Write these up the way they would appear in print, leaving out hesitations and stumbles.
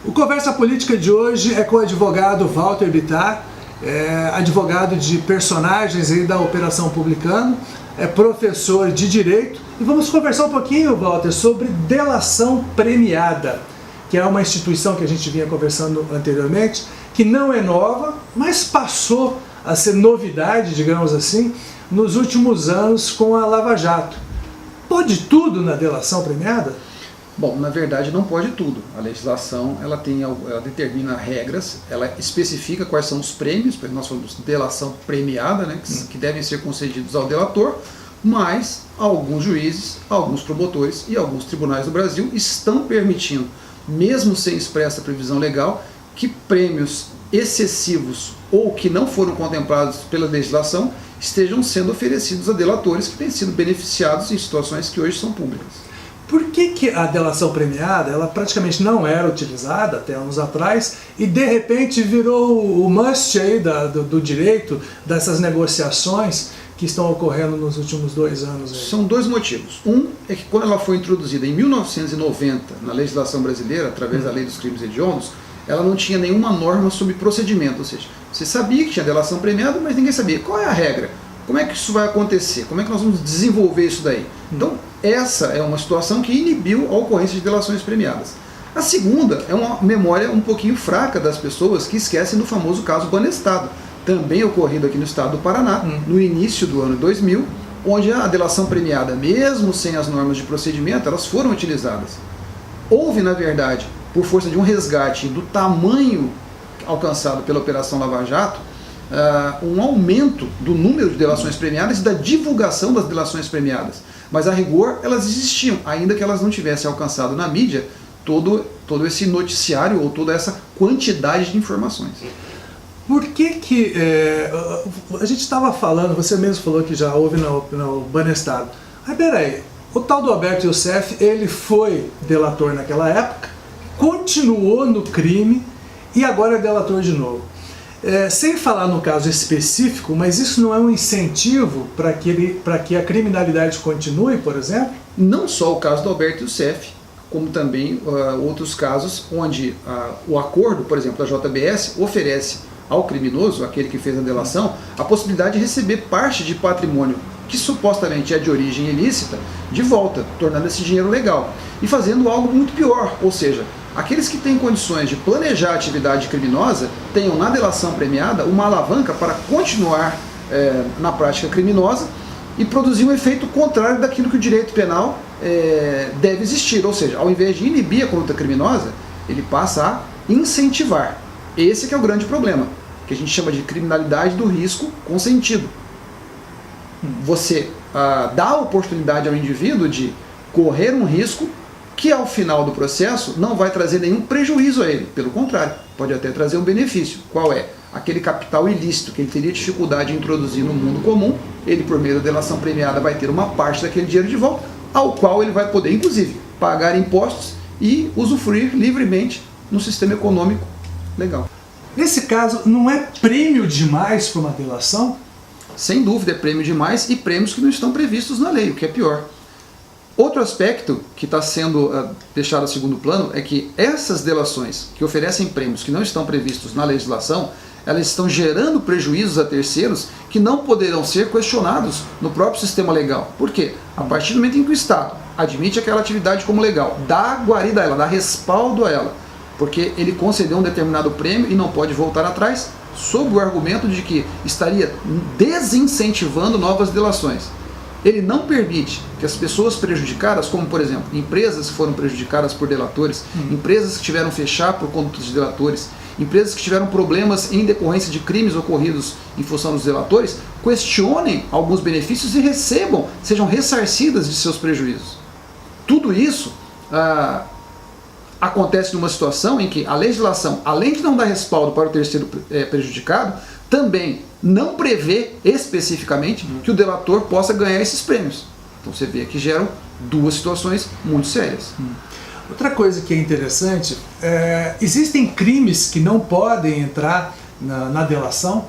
O Conversa Política de hoje é com o advogado Walter Bittar, advogado de personagens aí da Operação Publicano, é professor de Direito, e vamos conversar um pouquinho, Walter, sobre delação premiada, que é uma instituição que a gente vinha conversando anteriormente, que não é nova, mas passou a ser novidade, digamos assim, nos últimos anos com a Lava Jato. Pode tudo na delação premiada? Bom, na verdade não pode tudo. A legislação ela determina regras, ela especifica quais são os prêmios, porque nós falamos de delação premiada, né, que devem ser concedidos ao delator, mas alguns juízes, alguns promotores e alguns tribunais do Brasil estão permitindo, mesmo sem expressa previsão legal, que prêmios excessivos ou que não foram contemplados pela legislação estejam sendo oferecidos a delatores que têm sido beneficiados em situações que hoje são públicas. Por que a delação premiada ela praticamente não era utilizada até anos atrás e de repente virou o must aí do direito, dessas negociações que estão ocorrendo nos últimos 2 anos? Aí? São 2 motivos. Um é que quando ela foi introduzida em 1990 na legislação brasileira, através da Lei dos Crimes Hediondos, ela não tinha nenhuma norma sobre procedimento, ou seja, você sabia que tinha delação premiada, mas ninguém sabia qual é a regra. Como é que isso vai acontecer? Como é que nós vamos desenvolver isso daí? Então, essa é uma situação que inibiu a ocorrência de delações premiadas. A segunda é uma memória um pouquinho fraca das pessoas que esquecem do famoso caso Banestado, também ocorrido aqui no estado do Paraná, no início do ano 2000, onde a delação premiada, mesmo sem as normas de procedimento, elas foram utilizadas. Houve, na verdade, por força de um resgate do tamanho alcançado pela Operação Lava Jato, um aumento do número de delações premiadas e da divulgação das delações premiadas. Mas a rigor elas existiam, ainda que elas não tivessem alcançado na mídia todo esse noticiário ou toda essa quantidade de informações. Por que a gente estava falando, você mesmo falou que já houve no Banestado. Mas peraí, o tal do Alberto Youssef, ele foi delator naquela época, continuou no crime e agora é delator de novo. Sem falar no caso específico, mas isso não é um incentivo para que a criminalidade continue, por exemplo? Não só o caso do Alberto Youssef, como também outros casos onde o acordo, por exemplo, da JBS, oferece ao criminoso, aquele que fez a delação, a possibilidade de receber parte de patrimônio que supostamente é de origem ilícita, de volta, tornando esse dinheiro legal. E fazendo algo muito pior, ou seja, aqueles que têm condições de planejar a atividade criminosa tenham na delação premiada uma alavanca para continuar na prática criminosa e produzir um efeito contrário daquilo que o direito penal deve existir. Ou seja, ao invés de inibir a conduta criminosa, ele passa a incentivar. Esse que é o grande problema, que a gente chama de criminalidade do risco consentido. Você dá a oportunidade ao indivíduo de correr um risco que ao final do processo não vai trazer nenhum prejuízo a ele, pelo contrário, pode até trazer um benefício. Qual é? Aquele capital ilícito que ele teria dificuldade em introduzir no mundo comum, ele por meio da delação premiada vai ter uma parte daquele dinheiro de volta, ao qual ele vai poder inclusive pagar impostos e usufruir livremente no sistema econômico legal. Nesse caso, não é prêmio demais para uma delação? Sem dúvida é prêmio demais e prêmios que não estão previstos na lei, o que é pior. Outro aspecto que está sendo deixado a segundo plano é que essas delações que oferecem prêmios que não estão previstos na legislação, elas estão gerando prejuízos a terceiros que não poderão ser questionados no próprio sistema legal. Por quê? A partir do momento em que o Estado admite aquela atividade como legal, dá guarida a ela, dá respaldo a ela, porque ele concedeu um determinado prêmio e não pode voltar atrás, sob o argumento de que estaria desincentivando novas delações. Ele não permite que as pessoas prejudicadas, como por exemplo, empresas que foram prejudicadas por delatores, empresas que tiveram fechar por condutas de delatores, empresas que tiveram problemas em decorrência de crimes ocorridos em função dos delatores, questionem alguns benefícios e recebam, sejam ressarcidas de seus prejuízos. Tudo isso acontece numa situação em que a legislação, além de não dar respaldo para o terceiro prejudicado, também não prevê especificamente que o delator possa ganhar esses prêmios. Então você vê que geram 2 situações muito sérias. Outra coisa que é interessante, existem crimes que não podem entrar na delação?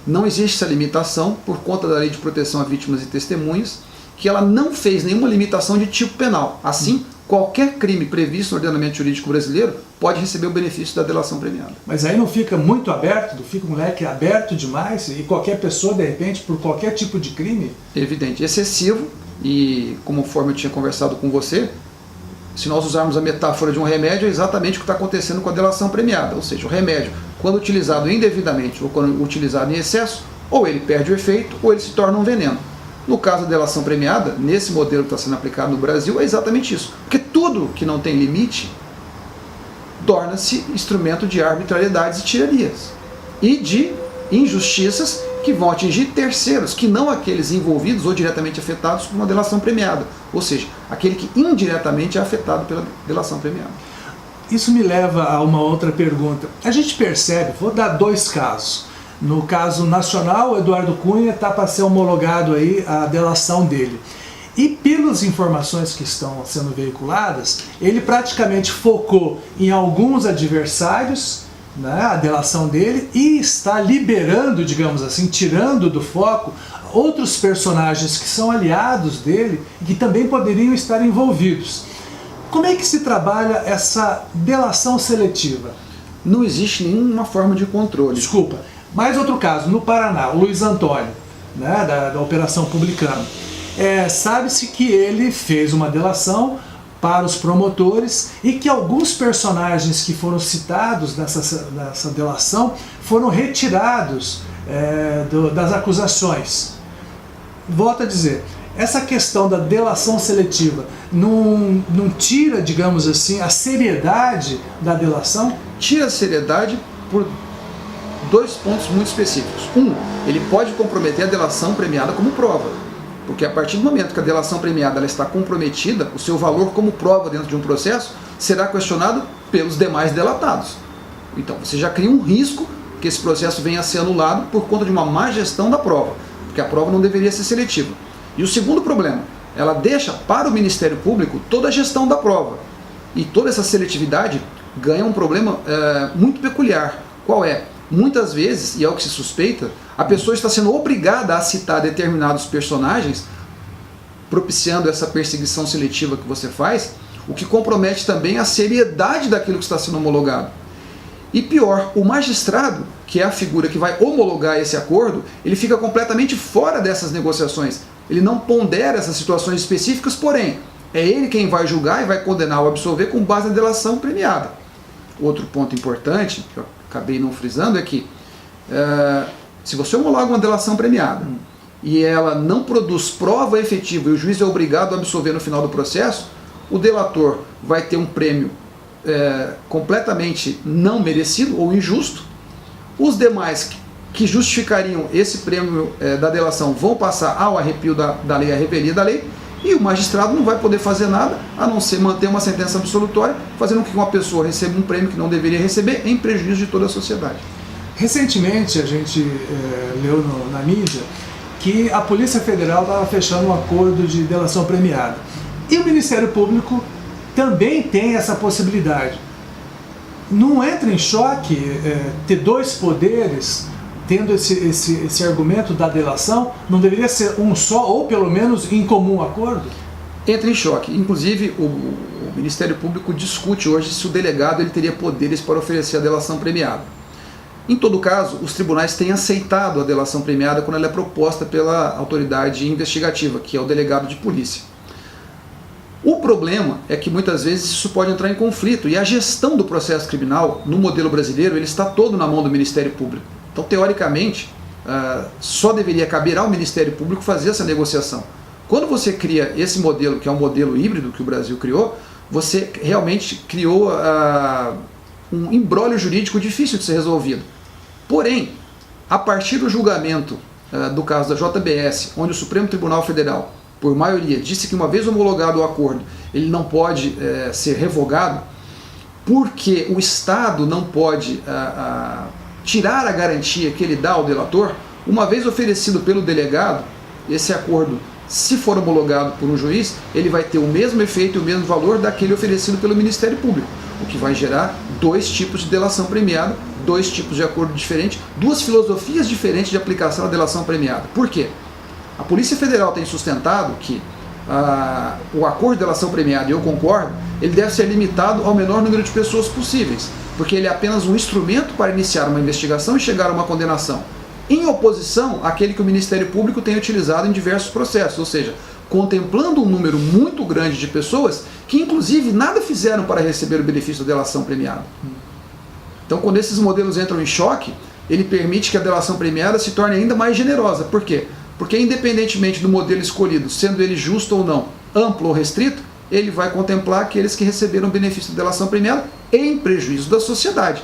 Não existe essa limitação por conta da Lei de Proteção a Vítimas e Testemunhas, que ela não fez nenhuma limitação de tipo penal, assim qualquer crime previsto no ordenamento jurídico brasileiro pode receber o benefício da delação premiada. Mas aí não fica muito aberto, não fica um leque aberto demais e qualquer pessoa, de repente, por qualquer tipo de crime? Evidente, excessivo, e conforme eu tinha conversado com você, se nós usarmos a metáfora de um remédio, é exatamente o que está acontecendo com a delação premiada. Ou seja, o remédio, quando utilizado indevidamente ou quando utilizado em excesso, ou ele perde o efeito ou ele se torna um veneno. No caso da delação premiada, nesse modelo que está sendo aplicado no Brasil, é exatamente isso. Porque tudo que não tem limite torna-se instrumento de arbitrariedades e tiranias. E de injustiças que vão atingir terceiros, que não aqueles envolvidos ou diretamente afetados por uma delação premiada. Ou seja, aquele que indiretamente é afetado pela delação premiada. Isso me leva a uma outra pergunta. A gente percebe, vou dar 2 casos. No caso nacional, o Eduardo Cunha está para ser homologado aí a delação dele. E pelas informações que estão sendo veiculadas, ele praticamente focou em alguns adversários, né, a delação dele, e está liberando, digamos assim, tirando do foco outros personagens que são aliados dele e que também poderiam estar envolvidos. Como é que se trabalha essa delação seletiva? Não existe nenhuma forma de controle. Desculpa. Mais outro caso, no Paraná, o Luiz Antônio, né, da Operação Publicano. Sabe-se que ele fez uma delação para os promotores e que alguns personagens que foram citados nessa delação foram retirados das acusações. Volto a dizer, essa questão da delação seletiva não tira, digamos assim, a seriedade da delação? Tira a seriedade por 2 pontos muito específicos. Ele pode comprometer a delação premiada como prova, porque a partir do momento que a delação premiada ela está comprometida, o seu valor como prova dentro de um processo será questionado pelos demais delatados. Então você já cria um risco que esse processo venha a ser anulado por conta de uma má gestão da prova, porque a prova não deveria ser seletiva. E o segundo problema, ela deixa para o Ministério Público toda a gestão da prova. E toda essa seletividade ganha um problema muito peculiar. Qual é? Muitas vezes, e é o que se suspeita, a pessoa está sendo obrigada a citar determinados personagens, propiciando essa perseguição seletiva que você faz, o que compromete também a seriedade daquilo que está sendo homologado. E pior, o magistrado, que é a figura que vai homologar esse acordo, ele fica completamente fora dessas negociações. Ele não pondera essas situações específicas, porém, é ele quem vai julgar e vai condenar ou absolver com base na delação premiada. Outro ponto importante, que eu acabei não frisando, é que se você homologa uma delação premiada e ela não produz prova efetiva e o juiz é obrigado a absolver no final do processo, o delator vai ter um prêmio completamente não merecido ou injusto. Os demais que justificariam esse prêmio da delação vão passar ao arrepio da lei, à revelia da lei, e o magistrado não vai poder fazer nada a não ser manter uma sentença absolutória, fazendo com que uma pessoa receba um prêmio que não deveria receber, em prejuízo de toda a sociedade. Recentemente a gente leu na mídia que a Polícia Federal estava fechando um acordo de delação premiada. E o Ministério Público também tem essa possibilidade. Não entra em choque ter 2 poderes tendo esse argumento da delação? Não deveria ser um só, ou pelo menos em comum acordo? Entra em choque. Inclusive, o Ministério Público discute hoje se o delegado ele teria poderes para oferecer a delação premiada. Em todo caso, os tribunais têm aceitado a delação premiada quando ela é proposta pela autoridade investigativa, que é o delegado de polícia. O problema é que muitas vezes isso pode entrar em conflito, e a gestão do processo criminal, no modelo brasileiro, ele está todo na mão do Ministério Público. Então, teoricamente, só deveria caber ao Ministério Público fazer essa negociação. Quando você cria esse modelo, que é um modelo híbrido que o Brasil criou, você realmente criou um imbróglio jurídico difícil de ser resolvido. Porém, a partir do julgamento do caso da JBS, onde o Supremo Tribunal Federal, por maioria, disse que uma vez homologado o acordo, ele não pode ser revogado, porque o Estado não pode tirar a garantia que ele dá ao delator, uma vez oferecido pelo delegado, esse acordo, se for homologado por um juiz, ele vai ter o mesmo efeito e o mesmo valor daquele oferecido pelo Ministério Público, o que vai gerar 2 tipos de delação premiada, 2 tipos de acordo diferentes, 2 filosofias diferentes de aplicação da delação premiada. Por quê? A Polícia Federal tem sustentado que o acordo de delação premiada, e eu concordo, ele deve ser limitado ao menor número de pessoas possíveis, porque ele é apenas um instrumento para iniciar uma investigação e chegar a uma condenação, em oposição àquele que o Ministério Público tem utilizado em diversos processos, ou seja, contemplando um número muito grande de pessoas que inclusive nada fizeram para receber o benefício da delação premiada. Então, quando esses modelos entram em choque, ele permite que a delação premiada se torne ainda mais generosa. Por quê? Porque independentemente do modelo escolhido, sendo ele justo ou não, amplo ou restrito, ele vai contemplar aqueles que receberam o benefício da delação premiada em prejuízo da sociedade,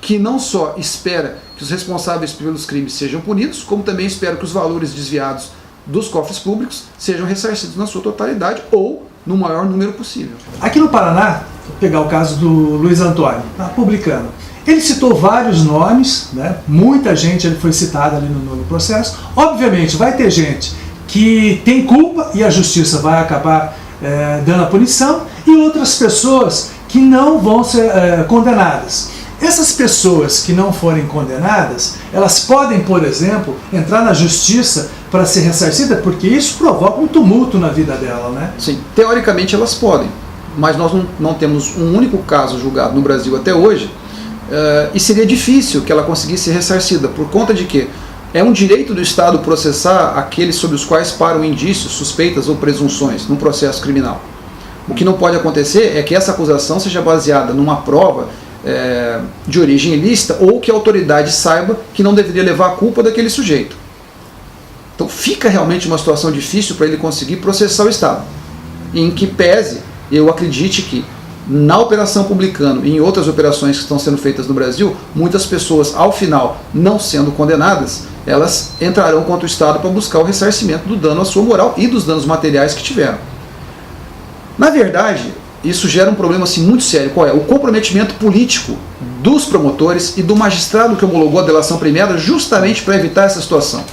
que não só espera que os responsáveis pelos crimes sejam punidos, como também espera que os valores desviados dos cofres públicos sejam ressarcidos na sua totalidade ou no maior número possível. Aqui no Paraná, vou pegar o caso do Luiz Antônio, publicano. Ele citou vários nomes, né? Muita gente foi citada ali no processo. Obviamente vai ter gente que tem culpa e a justiça vai acabar dando a punição, e outras pessoas que não vão ser condenadas. Essas pessoas que não forem condenadas, elas podem, por exemplo, entrar na justiça para ser ressarcida, porque isso provoca um tumulto na vida dela, né? Sim, teoricamente elas podem, mas nós não temos um único caso julgado no Brasil até hoje, e seria difícil que ela conseguisse ser ressarcida, por conta de que é um direito do Estado processar aqueles sobre os quais param indícios, suspeitas ou presunções num processo criminal. O que não pode acontecer é que essa acusação seja baseada numa prova de origem ilícita, ou que a autoridade saiba que não deveria levar a culpa daquele sujeito. Então fica realmente uma situação difícil para ele conseguir processar o Estado, em que pese, eu acredite que na Operação Publicano e em outras operações que estão sendo feitas no Brasil, muitas pessoas, ao final, não sendo condenadas, elas entrarão contra o Estado para buscar o ressarcimento do dano à sua moral e dos danos materiais que tiveram. Na verdade, isso gera um problema assim, muito sério. Qual é? O comprometimento político dos promotores e do magistrado que homologou a delação premiada, justamente para evitar essa situação.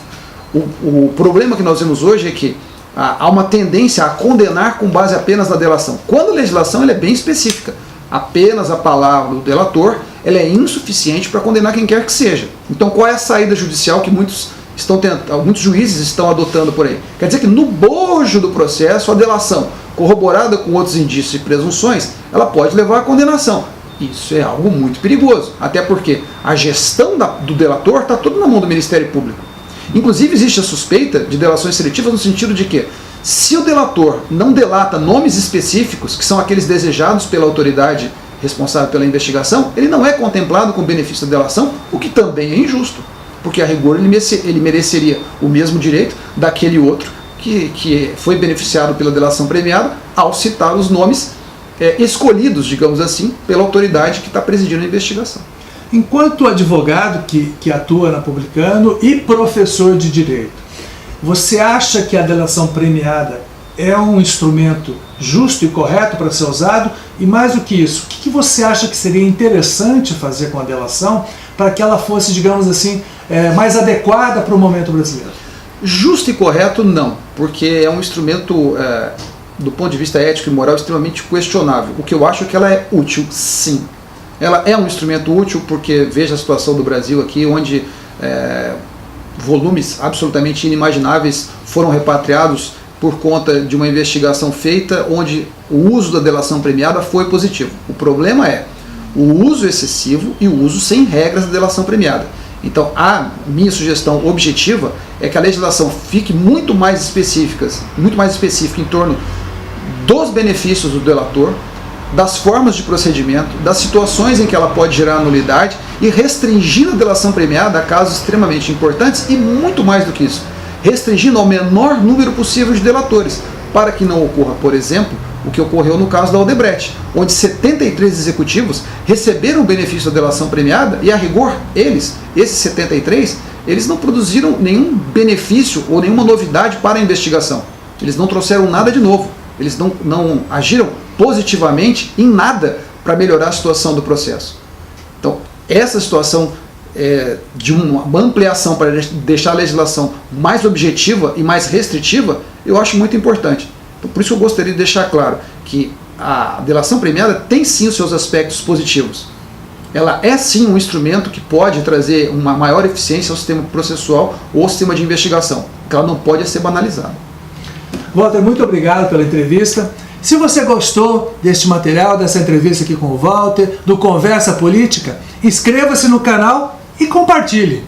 O problema que nós vemos hoje é que há uma tendência a condenar com base apenas na delação, quando a legislação ela é bem específica. Apenas a palavra do delator ela é insuficiente para condenar quem quer que seja. Então qual é a saída judicial que muitos juízes estão adotando por aí? Quer dizer que no bojo do processo, a delação, corroborada com outros indícios e presunções, ela pode levar à condenação. Isso é algo muito perigoso, até porque a gestão do delator está toda na mão do Ministério Público. Inclusive existe a suspeita de delações seletivas no sentido de que, se o delator não delata nomes específicos, que são aqueles desejados pela autoridade responsável pela investigação, ele não é contemplado com o benefício da delação, o que também é injusto, porque a rigor ele mereceria o mesmo direito daquele outro que foi beneficiado pela delação premiada ao citar os nomes escolhidos, digamos assim, pela autoridade que está presidindo a investigação. Enquanto advogado que atua na Publicano e professor de Direito, você acha que a delação premiada é um instrumento justo e correto para ser usado? E mais do que isso, o que você acha que seria interessante fazer com a delação para que ela fosse, digamos assim, mais adequada para o momento brasileiro? Justo e correto não, porque é um instrumento, do ponto de vista ético e moral, extremamente questionável. O que eu acho é que ela é útil, sim. Ela é um instrumento útil porque veja a situação do Brasil aqui, onde volumes absolutamente inimagináveis foram repatriados por conta de uma investigação feita onde o uso da delação premiada foi positivo. O problema é o uso excessivo e o uso sem regras da delação premiada. Então a minha sugestão objetiva é que a legislação fique muito mais específica em torno dos benefícios do delator, das formas de procedimento, das situações em que ela pode gerar nulidade e restringindo a delação premiada a casos extremamente importantes e muito mais do que isso, restringindo ao menor número possível de delatores, para que não ocorra, por exemplo, o que ocorreu no caso da Odebrecht, onde 73 executivos receberam o benefício da delação premiada e, a rigor, esses 73, eles não produziram nenhum benefício ou nenhuma novidade para a investigação. Eles não trouxeram nada de novo. Eles não agiram positivamente em nada para melhorar a situação do processo. Então, essa situação de uma ampliação para deixar a legislação mais objetiva e mais restritiva, eu acho muito importante. Então, por isso eu gostaria de deixar claro que a delação premiada tem sim os seus aspectos positivos. Ela é sim um instrumento que pode trazer uma maior eficiência ao sistema processual ou ao sistema de investigação, que ela não pode ser banalizada. Walter, muito obrigado pela entrevista. Se você gostou deste material, dessa entrevista aqui com o Walter, do Conversa Política, inscreva-se no canal e compartilhe.